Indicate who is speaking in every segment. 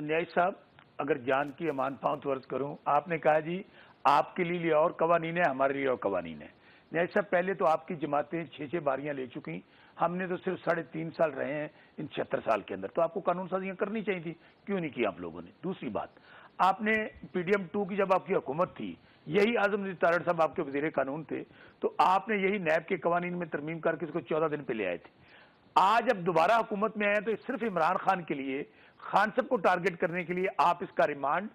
Speaker 1: न्यायिक साहब, अगर जान की अमान पांव वर्ज करूं, आपने कहा जी आपके लिए और कवानीन है, हमारे लिए और कवानीन है। न्यायिक साहब, पहले तो आपकी जमातें 6-6 बारियां ले चुकी, हमने तो सिर्फ 3.5 साल रहे हैं इन 76 साल के अंदर, तो आपको कानून साजियां करनी चाहिए थी, क्यों नहीं की आप लोगों ने? दूसरी बात, आपने PDM 2 की जब आपकी हुकूमत थी, यही आजम तारड़ साहब आपके वजीर कानून थे, तो आपने यही नैब के कवानीन में तरमीम करके इसको 14 दिन पे ले आए थे। आज अब दोबारा हुकूमत में आए तो सिर्फ इमरान खान के लिए, खान साहब को टारगेट करने के लिए आप इसका रिमांड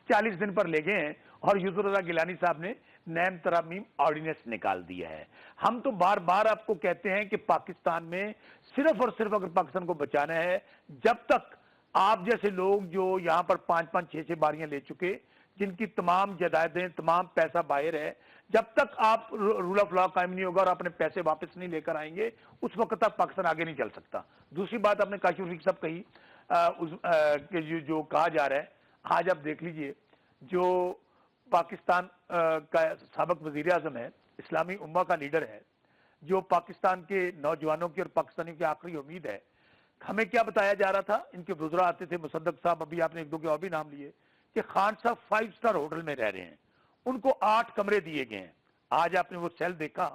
Speaker 1: 40 दिन पर ले गए हैं और यूसुफ रजा गिलानी साहब ने नैम तरमीम ऑर्डिनेंस निकाल दिया है। हम तो बार बार आपको कहते हैं कि पाकिस्तान में सिर्फ और सिर्फ अगर पाकिस्तान को बचाना है, जब तक आप जैसे लोग जो यहां पर 5-5, 6-6 बारियां ले चुके, जिनकी तमाम जायदादें, तमाम पैसा बाहर है, जब तक आप रूल ऑफ लॉ कायम नहीं होगा और अपने पैसे वापस नहीं लेकर आएंगे, उस वक्त तक पाकिस्तान आगे नहीं चल सकता। दूसरी बात आपने काशिफ रफीक साहब कही, जो कहा जा रहा है, आज आप देख लीजिए, जो पाकिस्तान का साबिक वजीर आजम है, इस्लामी उम्मा का लीडर है, जो पाकिस्तान के नौजवानों की और पाकिस्तानियों की आखिरी उम्मीद है, हमें क्या बताया जा रहा था? इनके वज़रा आते थे, मुसद्दक साहब, अभी आपने एक दो के और भी नाम लिए, कि खान साहब 5 स्टार होटल में रह रहे हैं, उनको 8 कमरे दिए गए हैं। आज आपने वो सेल देखा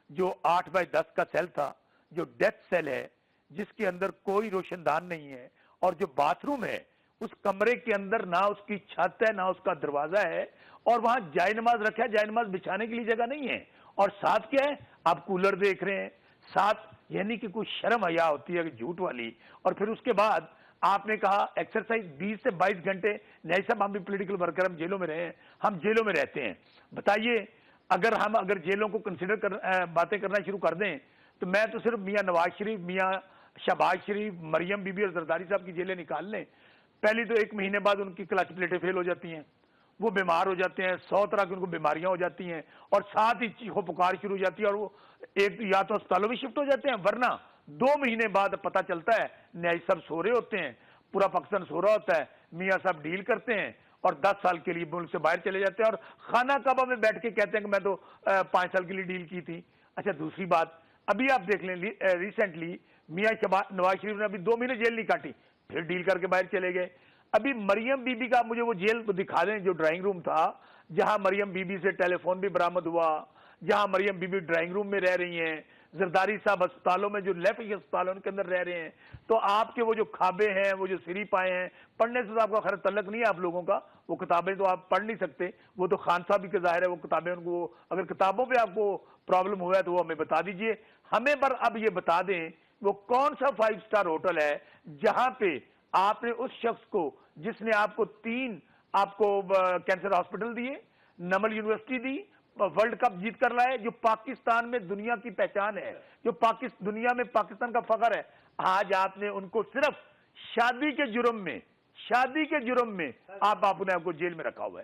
Speaker 1: जो 8 बाय 10 का सेल था, जो डेथ सेल है, जिसके अंदर कोई रोशनदान नहीं है, और जो बाथरूम है उस कमरे के अंदर ना उसकी छत है ना उसका दरवाजा है, और वहां जाय नमाज रखा है, जाय नमाज बिछाने के लिए जगह नहीं है, और साथ क्या है? आप कूलर देख रहे हैं साथ, यानी कि कोई शर्म हया होती है झूठ वाली। और फिर उसके बाद आपने कहा एक्सरसाइज 20 से 22 घंटे। नहीं साहब, हम भी पॉलिटिकल वर्कर, हम जेलों में रहे हैं, हम जेलों में रहते हैं, बताइए अगर जेलों को कंसिडर बातें करना शुरू कर दें, तो मैं तो सिर्फ मियां नवाज शरीफ, मियां शहबाज शरीफ, मरियम बीबी और जरदारी साहब की जेलें निकाल लें। पहली तो 1 महीने बाद उनकी क्लच प्लेटें फेल हो जाती हैं, वो बीमार हो जाते हैं, 100 तरह की उनको बीमारियां हो जाती हैं, और साथ ही चीखो पुकार शुरू हो जाती है, और वो एक या तो अस्पतालों में शिफ्ट हो जाते हैं, वरना 2 महीने बाद पता चलता है न्यायिक साहब सो रहे होते हैं, पूरा पाकिस्तान सो रहा होता है, मियाँ साहब डील करते हैं और 10 साल के लिए मुल्क से बाहर चले जाते हैं, और खाना काबा में बैठ के कहते हैं कि मैं तो 5 साल के लिए डील की थी। अच्छा, दूसरी बात, अभी आप देख लें, रिसेंटली मियाँ नवाज शरीफ ने अभी 2 महीने जेल नहीं काटी, फिर डील करके बाहर चले गए। अभी मरियम बीबी का मुझे वो जेल दिखा दें जो ड्राइंग रूम था, जहां मरियम बीबी से टेलीफोन भी बरामद हुआ, जहां मरियम बीबी ड्राइंग रूम में रह रही हैं, जरदारी साहब अस्पतालों में जो लेफ्ट अस्पताल है उनके अंदर रह रहे हैं, तो आपके वो जो खाबे हैं, वो जो सिरीप आए हैं, पढ़ने से तो आपका खैर तल्लक नहीं है आप लोगों का, वो किताबें तो आप पढ़ नहीं सकते, वो तो खान साहब ही का जाहिर है, वो किताबें उनको, अगर किताबों पे आपको प्रॉब्लम हुआ है तो वो हमें बता दीजिए। हमें पर अब ये बता दें वो कौन सा 5 स्टार होटल है जहां पे आपने उस शख्स को, जिसने आपको 3 कैंसर हॉस्पिटल दिए, नमल यूनिवर्सिटी दी, वर्ल्ड कप जीत कर लाए, जो पाकिस्तान में दुनिया की पहचान है, जो दुनिया में पाकिस्तान का फख्र है, आज आपने उनको सिर्फ शादी के जुर्म में, आपने आपको जेल में रखा हुआ है।